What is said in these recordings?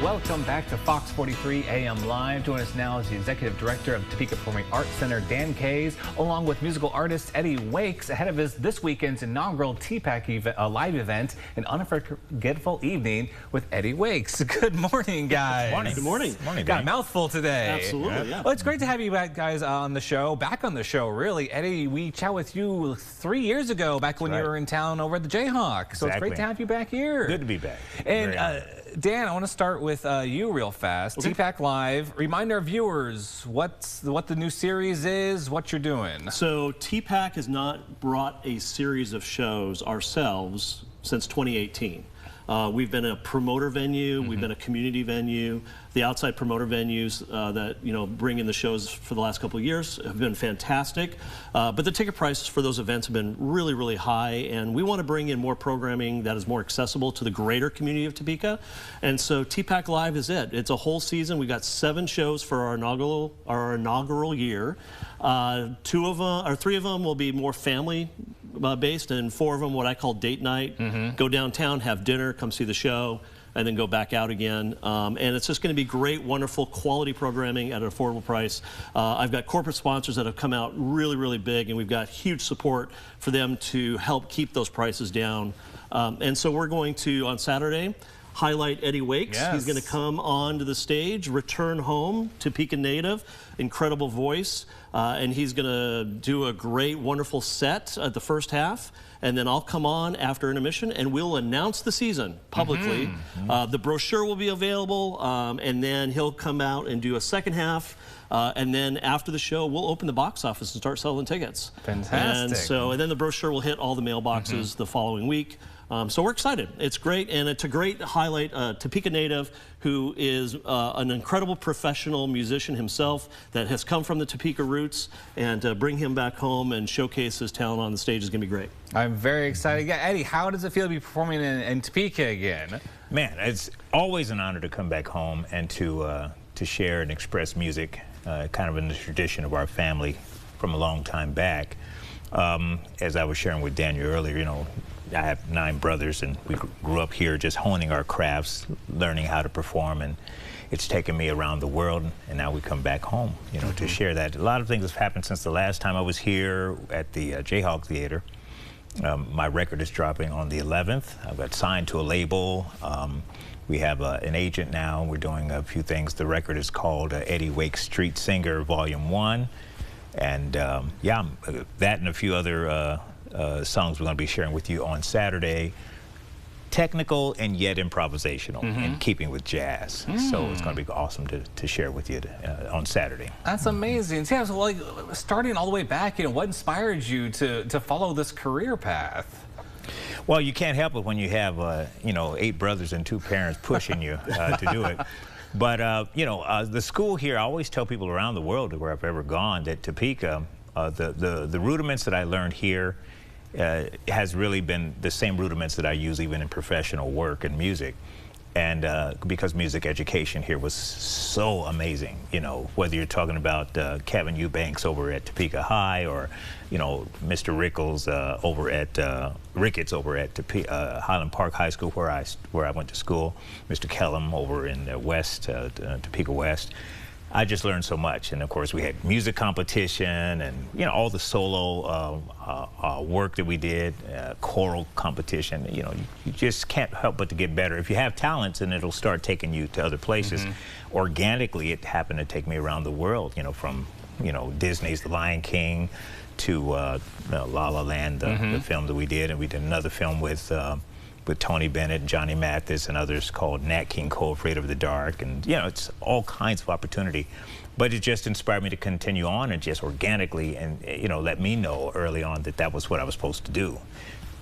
Welcome back to Fox 43 AM Live. Join us now is the Executive Director of Topeka Performing Arts Center, Dan Kays, along with musical artist Eddie Wakes, ahead of this weekend's inaugural TPAC live event, an unforgettable evening with Eddie Wakes. Good morning, guys. Morning. Good morning. Morning. Got a mouthful today. Absolutely, yeah. Well, it's great to have you back, guys, on the show. Back on the show, really. Eddie, we chat with you 3 years ago, back when you were in town over at the Jayhawk. So it's great to have you back here. Good to be back. And Dan, I want to start with you real fast. Okay. TPAC Live. Remind our viewers what the new series is, what you're doing. So TPAC has not brought a series of shows ourselves since 2018. We've been a promoter venue, we've been a community venue. The outside promoter venues that bring in the shows for the last couple of years have been fantastic. But the ticket prices for those events have been really, really high, and we want to bring in more programming that is more accessible to the greater community of Topeka. And so TPAC Live is it. It's a whole season. We've got 7 shows for our inaugural year. 2 of them, or 3 of them, will be more family based, and 4 of them what I call date night. Go downtown, have dinner, come see the show, and then go back out again. And it's just going to be great, wonderful, quality programming at an affordable price. I've got corporate sponsors that have come out really, really big, and we've got huge support for them to help keep those prices down. And so we're going to, on Saturday, highlight Eddie Wakes. Yes. He's going to come onto the stage, return home, Topeka native, incredible voice, and he's going to do a great, wonderful set at the first half, and then I'll come on after intermission, and we'll announce the season publicly. The brochure will be available, and then he'll come out and do a second half, and then after the show, we'll open the box office and start selling tickets. Fantastic. And then the brochure will hit all the mailboxes the following week. So we're excited. It's great, and it's a great highlight. Topeka native, who is an incredible professional musician himself that has come from the Topeka roots, and bring him back home and showcase his talent on the stage is going to be great. I'm very excited. Yeah, Eddie, how does it feel to be performing in Topeka again? Man, it's always an honor to come back home and to share and express music, kind of in the tradition of our family from a long time back. As I was sharing with Daniel earlier, I have 9 brothers, and we grew up here just honing our crafts, learning how to perform, and it's taken me around the world, and now we come back home, to share that. A lot of things have happened since the last time I was here at the Jayhawk Theater. My record is dropping on the 11th. I've got signed to a label. We have an agent now. We're doing a few things. The record is called Eddie Wakes Street Singer Volume 1. And yeah, that and a few other songs we're going to be sharing with you on Saturday. Technical and yet improvisational, in keeping with jazz. So it's going to be awesome to share with you on Saturday. That's amazing. Yeah, so like starting all the way back, what inspired you to follow this career path? Well, you can't help it when you have 8 brothers and 2 parents pushing you to do it. But the school here, I always tell people around the world where I've ever gone that Topeka, the rudiments that I learned here has really been the same rudiments that I use even in professional work and music. And because music education here was so amazing, whether you're talking about Kevin Eubanks over at Topeka High, or Mr. Ricketts over at Highland Park High School, where I went to school, Mr. Kellum over in Topeka West. I just learned so much, and of course we had music competition, and all the solo work that we did, choral competition. You just can't help but to get better. If you have talents, and it'll start taking you to other places. Organically, it happened to take me around the world. From Disney's The Lion King to La La Land, the film that we did, and we did another film with Tony Bennett and Johnny Mathis and others called Nat King Cole, Afraid of the Dark. And, it's all kinds of opportunity. But it just inspired me to continue on and just organically and, let me know early on that that was what I was supposed to do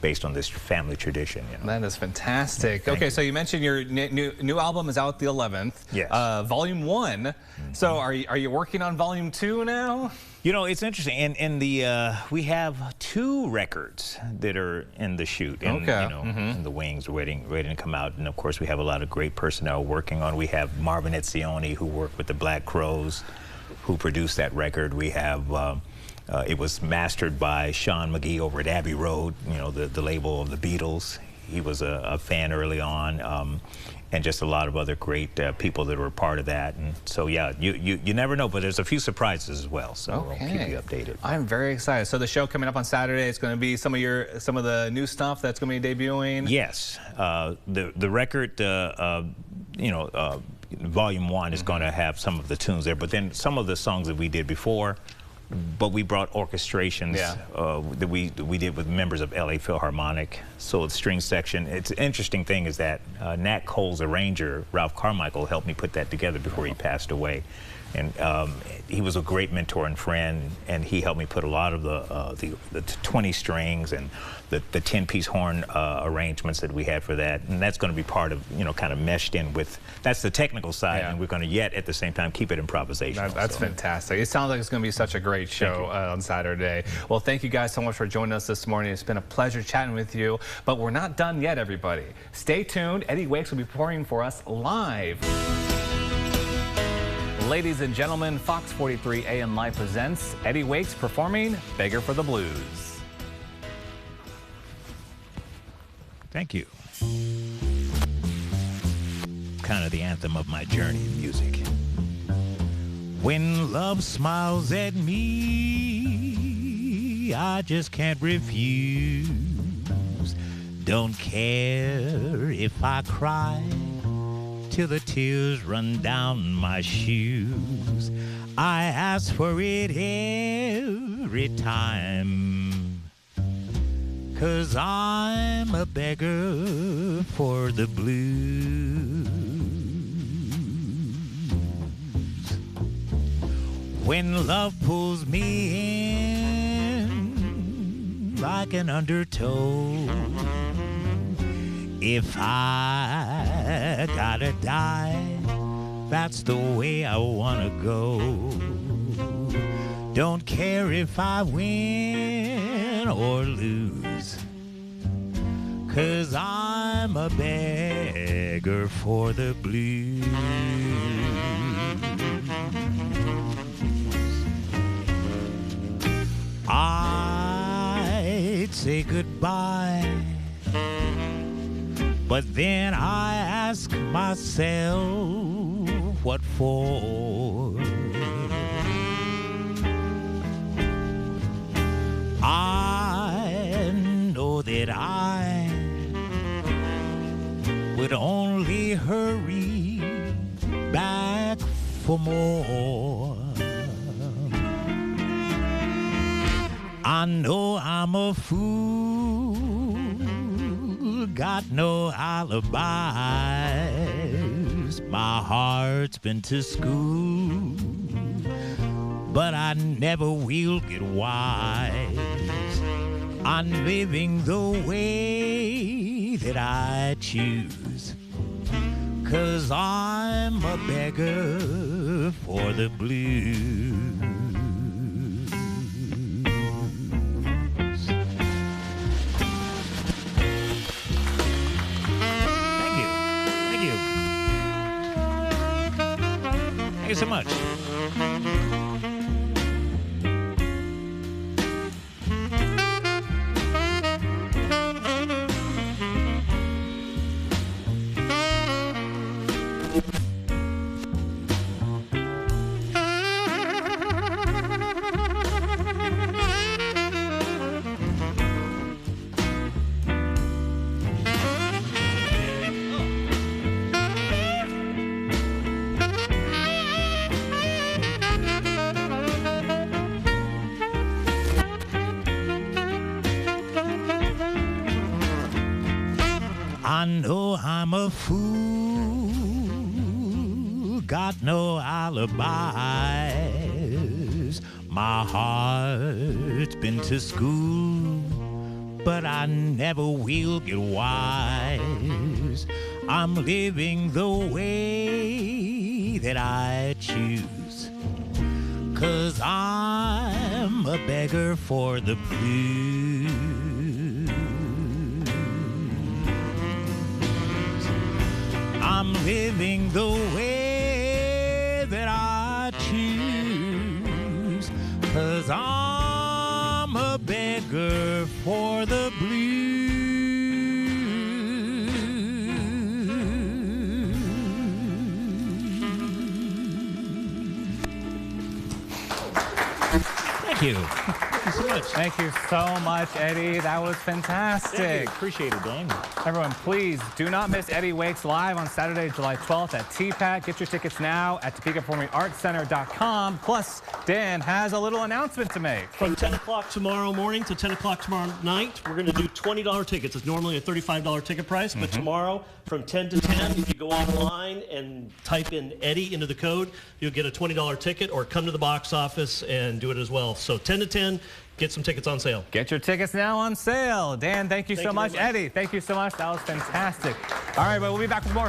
based on this family tradition. That is fantastic. Okay, so you mentioned your new album is out the 11th. Yes. Volume 1. So are you working on Volume 2 now? It's interesting. We have 2 records that are in the shoot, and in the wings, waiting to come out. And of course, we have a lot of great personnel working on. We have Marvin Etzioni, who worked with the Black Crowes, who produced that record. We have it was mastered by Sean McGee over at Abbey Road, the label of the Beatles. He was a fan early on. and just a lot of other great people that were part of that. And so, yeah, you never know, but there's a few surprises as well, so we'll keep you updated. I'm very excited. So the show coming up on Saturday is going to be some of the new stuff that's going to be debuting? Yes. The record, Volume 1 is going to have some of the tunes there, but then some of the songs that we did before, but we brought orchestrations that we did with members of LA Philharmonic. So the string section, it's an interesting thing is that Nat Cole's arranger, Ralph Carmichael, helped me put that together before he passed away. And he was a great mentor and friend, and he helped me put a lot of the 20 strings and the 10-piece horn arrangements that we had for that. And that's going to be part of, kind of meshed in with, that's the technical side, and we're going to yet at the same time keep it improvisational. That's fantastic. It sounds like it's going to be such a great show on Saturday. Well, thank you guys so much for joining us this morning. It's been a pleasure chatting with you, but we're not done yet, everybody. Stay tuned. Eddie Wakes will be performing for us live. Ladies and gentlemen, Fox 43 AM Live presents Eddie Wakes performing Beggar for the Blues. Thank you. Kind of the anthem of my journey in music. When love smiles at me, I just can't refuse. Don't care if I cry till the tears run down my shoes. I ask for it every time, 'cause I'm a beggar for the blues. When love pulls me in like an undertow, if I gotta die, that's the way I wanna go. Don't care if I win or lose, 'cause I'm a beggar for the blues. I'd say goodbye, but then I ask myself, what for? I know that I would only hurry back for more. I know I'm a fool, got no alibis. My heart's been to school, but I never will get wise. I'm living the way that I choose, 'cause I'm a beggar for the blues. Thank you so much. I know I'm a fool, got no alibis. My heart's been to school, but I never will get wise. I'm living the way that I choose, 'cause I'm a beggar for the blues. I'm living the way that I choose, 'cause I'm a beggar for the blues. Thank you. Thank you so much. Thank you so much, Eddie. That was fantastic. Appreciate it, Dan. Everyone, please do not miss Eddie Wakes live on Saturday, July 12th at TPAC. Get your tickets now at TopekaPerformingArtsCenter.com. Plus, Dan has a little announcement to make. From 10 o'clock tomorrow morning to 10 o'clock tomorrow night, we're going to do $20 tickets. It's normally a $35 ticket price, but tomorrow from 10 to 10, if you go online and type in Eddie into the code, you'll get a $20 ticket, or come to the box office and do it as well. So 10 to 10, get some tickets on sale. Get your tickets now on sale. Dan, thank you so much. Eddie, thank you so much. That was fantastic. All right, but we'll be back with more.